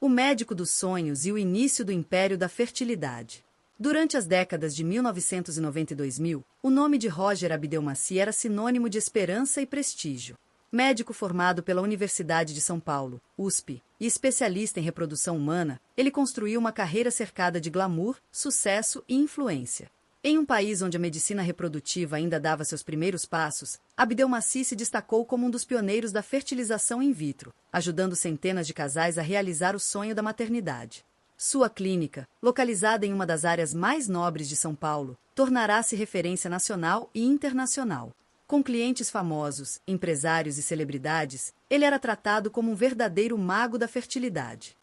O médico dos sonhos e o início do império da fertilidade. Durante as décadas de 1990 e 2000, o nome de Roger Abdelmaci era sinônimo de esperança e prestígio. Médico formado pela Universidade de São Paulo, USP, e especialista em reprodução humana, ele construiu uma carreira cercada de glamour, sucesso e influência. Em um país onde a medicina reprodutiva ainda dava seus primeiros passos, Abdelmaci se destacou como um dos pioneiros da fertilização in vitro, ajudando centenas de casais a realizar o sonho da maternidade. Sua clínica, localizada em uma das áreas mais nobres de São Paulo, tornará-se referência nacional e internacional. Com clientes famosos, empresários e celebridades, ele era tratado como um verdadeiro mago da fertilidade.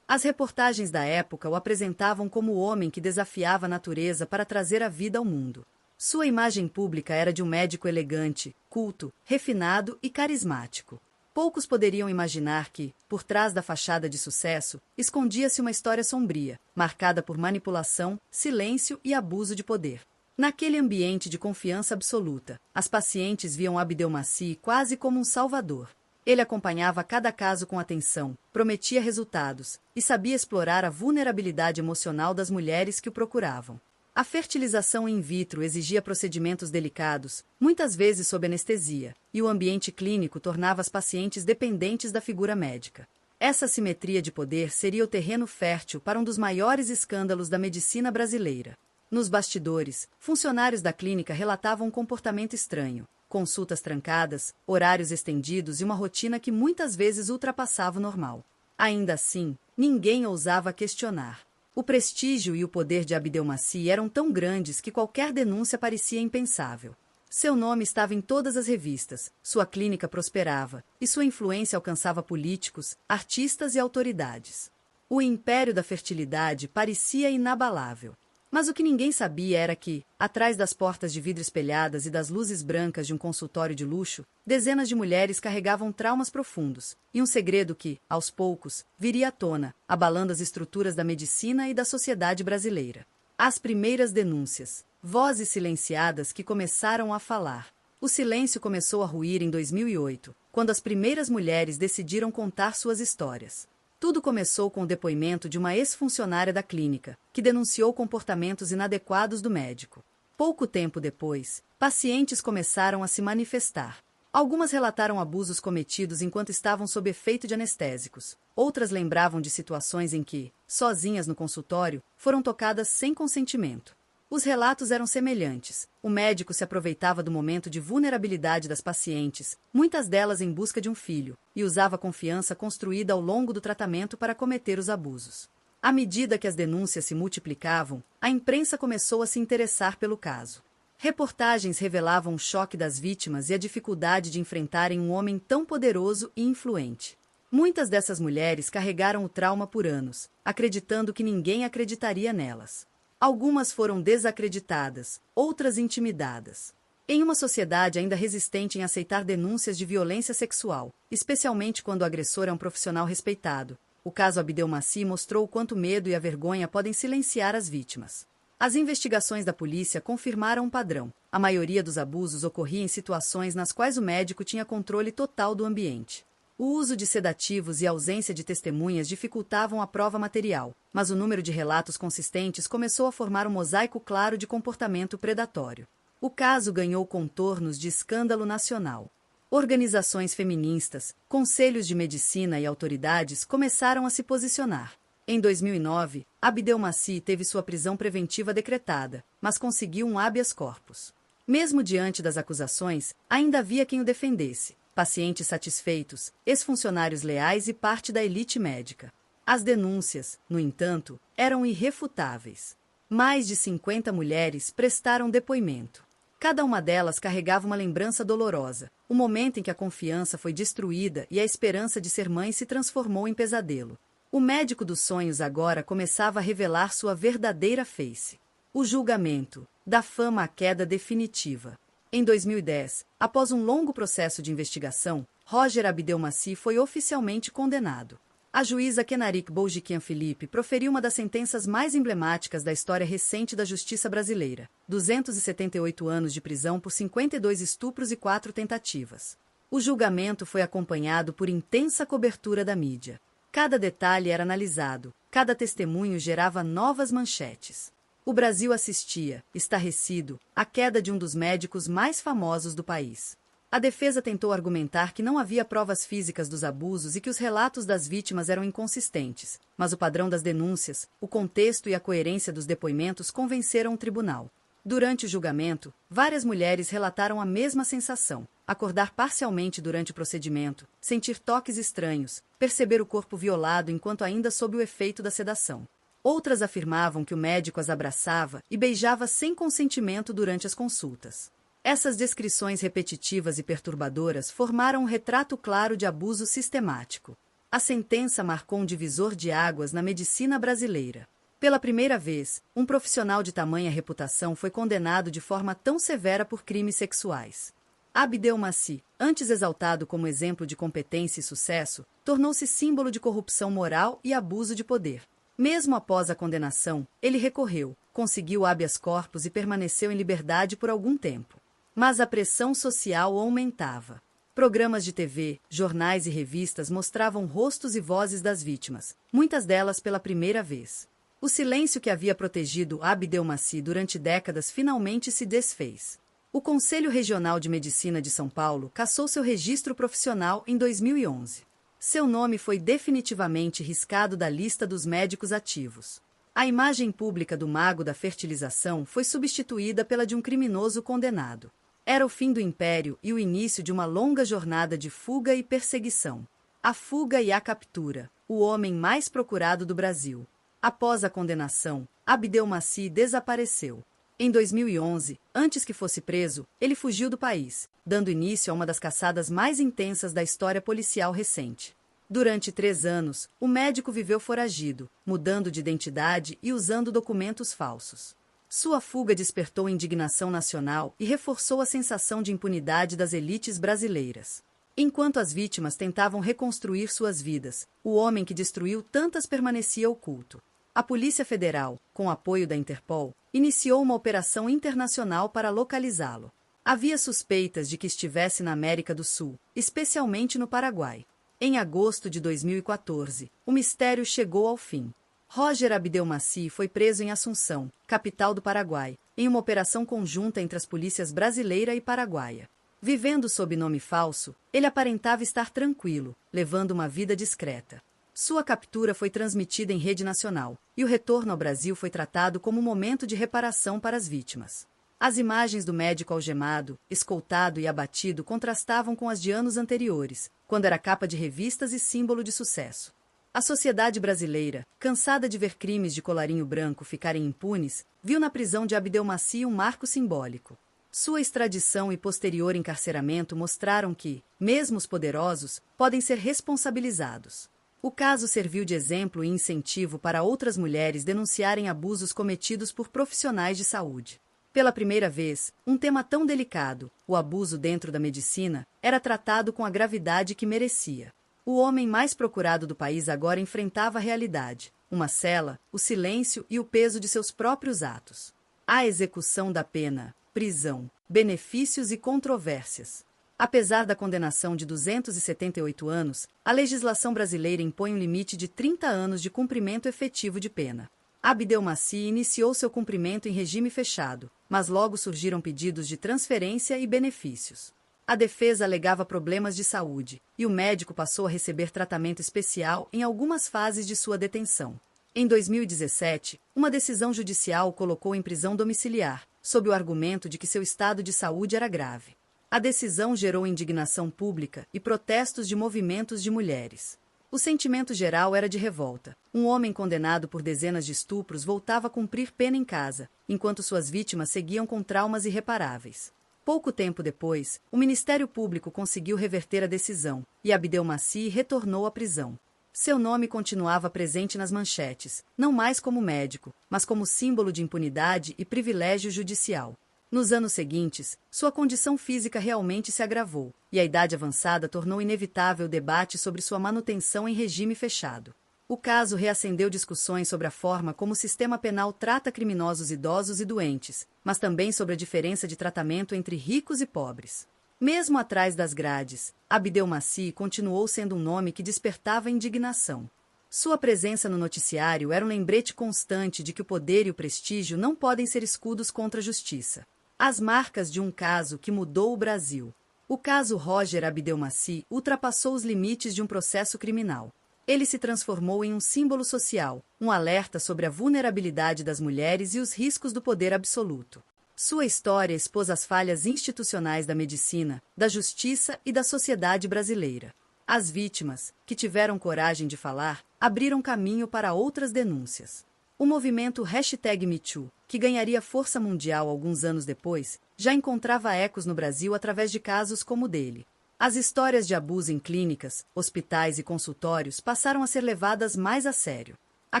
As reportagens da época o apresentavam como o homem que desafiava a natureza para trazer a vida ao mundo. Sua imagem pública era de um médico elegante, culto, refinado e carismático. Poucos poderiam imaginar que, por trás da fachada de sucesso, escondia-se uma história sombria, marcada por manipulação, silêncio e abuso de poder. Naquele ambiente de confiança absoluta, as pacientes viam Abdelmaci quase como um salvador. Ele acompanhava cada caso com atenção, prometia resultados e sabia explorar a vulnerabilidade emocional das mulheres que o procuravam. A fertilização in vitro exigia procedimentos delicados, muitas vezes sob anestesia, e o ambiente clínico tornava as pacientes dependentes da figura médica. Essa assimetria de poder seria o terreno fértil para um dos maiores escândalos da medicina brasileira. Nos bastidores, funcionários da clínica relatavam um comportamento estranho. Consultas trancadas, horários estendidos e uma rotina que muitas vezes ultrapassava o normal. Ainda assim, ninguém ousava questionar. O prestígio e o poder de Abdelmaci eram tão grandes que qualquer denúncia parecia impensável. Seu nome estava em todas as revistas, sua clínica prosperava, e sua influência alcançava políticos, artistas e autoridades. O império da fertilidade parecia inabalável. Mas o que ninguém sabia era que, atrás das portas de vidro espelhadas e das luzes brancas de um consultório de luxo, dezenas de mulheres carregavam traumas profundos, e um segredo que, aos poucos, viria à tona, abalando as estruturas da medicina e da sociedade brasileira. As primeiras denúncias, vozes silenciadas que começaram a falar. O silêncio começou a ruir em 2008, quando as primeiras mulheres decidiram contar suas histórias. Tudo começou com o depoimento de uma ex-funcionária da clínica, que denunciou comportamentos inadequados do médico. Pouco tempo depois, pacientes começaram a se manifestar. Algumas relataram abusos cometidos enquanto estavam sob efeito de anestésicos. Outras lembravam de situações em que, sozinhas no consultório, foram tocadas sem consentimento. Os relatos eram semelhantes. O médico se aproveitava do momento de vulnerabilidade das pacientes, muitas delas em busca de um filho, e usava a confiança construída ao longo do tratamento para cometer os abusos. À medida que as denúncias se multiplicavam, a imprensa começou a se interessar pelo caso. Reportagens revelavam o choque das vítimas e a dificuldade de enfrentarem um homem tão poderoso e influente. Muitas dessas mulheres carregaram o trauma por anos, acreditando que ninguém acreditaria nelas. Algumas foram desacreditadas, outras intimidadas. Em uma sociedade ainda resistente em aceitar denúncias de violência sexual, especialmente quando o agressor é um profissional respeitado, o caso Abdelmaci mostrou o quanto o medo e a vergonha podem silenciar as vítimas. As investigações da polícia confirmaram um padrão. A maioria dos abusos ocorria em situações nas quais o médico tinha controle total do ambiente. O uso de sedativos e a ausência de testemunhas dificultavam a prova material, mas o número de relatos consistentes começou a formar um mosaico claro de comportamento predatório. O caso ganhou contornos de escândalo nacional. Organizações feministas, conselhos de medicina e autoridades começaram a se posicionar. Em 2009, Abdelmaci teve sua prisão preventiva decretada, mas conseguiu um habeas corpus. Mesmo diante das acusações, ainda havia quem o defendesse. Pacientes satisfeitos, ex-funcionários leais e parte da elite médica. As denúncias, no entanto, eram irrefutáveis. Mais de 50 mulheres prestaram depoimento. Cada uma delas carregava uma lembrança dolorosa, o momento em que a confiança foi destruída e a esperança de ser mãe se transformou em pesadelo. O médico dos sonhos agora começava a revelar sua verdadeira face. O julgamento, da fama à queda definitiva. Em 2010, após um longo processo de investigação, Roger Abdelmaci foi oficialmente condenado. A juíza Kenarik Boujikian Philippe proferiu uma das sentenças mais emblemáticas da história recente da justiça brasileira: 278 anos de prisão por 52 estupros e 4 tentativas. O julgamento foi acompanhado por intensa cobertura da mídia. Cada detalhe era analisado, cada testemunho gerava novas manchetes. O Brasil assistia, estarrecido, à queda de um dos médicos mais famosos do país. A defesa tentou argumentar que não havia provas físicas dos abusos e que os relatos das vítimas eram inconsistentes, mas o padrão das denúncias, o contexto e a coerência dos depoimentos convenceram o tribunal. Durante o julgamento, várias mulheres relataram a mesma sensação: acordar parcialmente durante o procedimento, sentir toques estranhos, perceber o corpo violado enquanto ainda sob o efeito da sedação. Outras afirmavam que o médico as abraçava e beijava sem consentimento durante as consultas. Essas descrições repetitivas e perturbadoras formaram um retrato claro de abuso sistemático. A sentença marcou um divisor de águas na medicina brasileira. Pela primeira vez, um profissional de tamanha reputação foi condenado de forma tão severa por crimes sexuais. Abdel Maci, antes exaltado como exemplo de competência e sucesso, tornou-se símbolo de corrupção moral e abuso de poder. Mesmo após a condenação, ele recorreu, conseguiu habeas corpus e permaneceu em liberdade por algum tempo. Mas a pressão social aumentava. Programas de TV, jornais e revistas mostravam rostos e vozes das vítimas, muitas delas pela primeira vez. O silêncio que havia protegido Abdel Maci durante décadas finalmente se desfez. O Conselho Regional de Medicina de São Paulo cassou seu registro profissional em 2011. Seu nome foi definitivamente riscado da lista dos médicos ativos. A imagem pública do mago da fertilização foi substituída pela de um criminoso condenado. Era o fim do império e o início de uma longa jornada de fuga e perseguição. A fuga e a captura, o homem mais procurado do Brasil. Após a condenação, Abdel Maci desapareceu. Em 2011, antes que fosse preso, ele fugiu do país, dando início a uma das caçadas mais intensas da história policial recente. Durante 3 anos, o médico viveu foragido, mudando de identidade e usando documentos falsos. Sua fuga despertou indignação nacional e reforçou a sensação de impunidade das elites brasileiras. Enquanto as vítimas tentavam reconstruir suas vidas, o homem que destruiu tantas permanecia oculto. A Polícia Federal, com apoio da Interpol, iniciou uma operação internacional para localizá-lo. Havia suspeitas de que estivesse na América do Sul, especialmente no Paraguai. Em agosto de 2014, o mistério chegou ao fim. Roger Abdel Maci foi preso em Assunção, capital do Paraguai, em uma operação conjunta entre as polícias brasileira e paraguaia. Vivendo sob nome falso, ele aparentava estar tranquilo, levando uma vida discreta. Sua captura foi transmitida em rede nacional, e o retorno ao Brasil foi tratado como um momento de reparação para as vítimas. As imagens do médico algemado, escoltado e abatido contrastavam com as de anos anteriores, quando era capa de revistas e símbolo de sucesso. A sociedade brasileira, cansada de ver crimes de colarinho branco ficarem impunes, viu na prisão de Abdel Maci um marco simbólico. Sua extradição e posterior encarceramento mostraram que, mesmo os poderosos, podem ser responsabilizados. O caso serviu de exemplo e incentivo para outras mulheres denunciarem abusos cometidos por profissionais de saúde. Pela primeira vez, um tema tão delicado, o abuso dentro da medicina, era tratado com a gravidade que merecia. O homem mais procurado do país agora enfrentava a realidade, uma cela, o silêncio e o peso de seus próprios atos. A execução da pena, prisão, benefícios e controvérsias. Apesar da condenação de 278 anos, a legislação brasileira impõe um limite de 30 anos de cumprimento efetivo de pena. Abdel Maci iniciou seu cumprimento em regime fechado, mas logo surgiram pedidos de transferência e benefícios. A defesa alegava problemas de saúde, e o médico passou a receber tratamento especial em algumas fases de sua detenção. Em 2017, uma decisão judicial o colocou em prisão domiciliar, sob o argumento de que seu estado de saúde era grave. A decisão gerou indignação pública e protestos de movimentos de mulheres. O sentimento geral era de revolta. Um homem condenado por dezenas de estupros voltava a cumprir pena em casa, enquanto suas vítimas seguiam com traumas irreparáveis. Pouco tempo depois, o Ministério Público conseguiu reverter a decisão, e Abdel Maci retornou à prisão. Seu nome continuava presente nas manchetes, não mais como médico, mas como símbolo de impunidade e privilégio judicial. Nos anos seguintes, sua condição física realmente se agravou, e a idade avançada tornou inevitável o debate sobre sua manutenção em regime fechado. O caso reacendeu discussões sobre a forma como o sistema penal trata criminosos idosos e doentes, mas também sobre a diferença de tratamento entre ricos e pobres. Mesmo atrás das grades, Abdel Maci continuou sendo um nome que despertava indignação. Sua presença no noticiário era um lembrete constante de que o poder e o prestígio não podem ser escudos contra a justiça. As marcas de um caso que mudou o Brasil. O caso Roger Abdelmaci ultrapassou os limites de um processo criminal. Ele se transformou em um símbolo social, um alerta sobre a vulnerabilidade das mulheres e os riscos do poder absoluto. Sua história expôs as falhas institucionais da medicina, da justiça e da sociedade brasileira. As vítimas, que tiveram coragem de falar, abriram caminho para outras denúncias. O movimento #MeToo, que ganharia força mundial alguns anos depois, já encontrava ecos no Brasil através de casos como o dele. As histórias de abuso em clínicas, hospitais e consultórios passaram a ser levadas mais a sério. A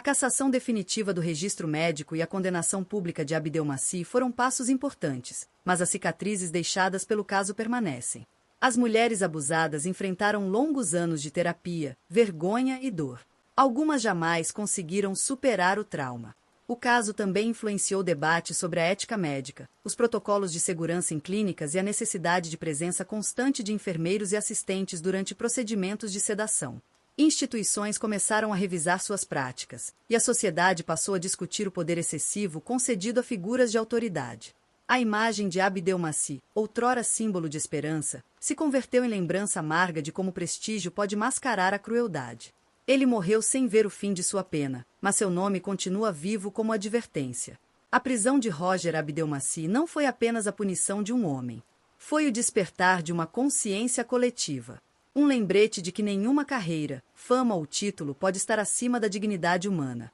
cassação definitiva do registro médico e a condenação pública de Abdelmaci foram passos importantes, mas as cicatrizes deixadas pelo caso permanecem. As mulheres abusadas enfrentaram longos anos de terapia, vergonha e dor. Algumas jamais conseguiram superar o trauma. O caso também influenciou debates sobre a ética médica, os protocolos de segurança em clínicas e a necessidade de presença constante de enfermeiros e assistentes durante procedimentos de sedação. Instituições começaram a revisar suas práticas, e a sociedade passou a discutir o poder excessivo concedido a figuras de autoridade. A imagem de Abdelmaci, outrora símbolo de esperança, se converteu em lembrança amarga de como o prestígio pode mascarar a crueldade. Ele morreu sem ver o fim de sua pena, mas seu nome continua vivo como advertência. A prisão de Roger Abdelmaci não foi apenas a punição de um homem. Foi o despertar de uma consciência coletiva. Um lembrete de que nenhuma carreira, fama ou título pode estar acima da dignidade humana.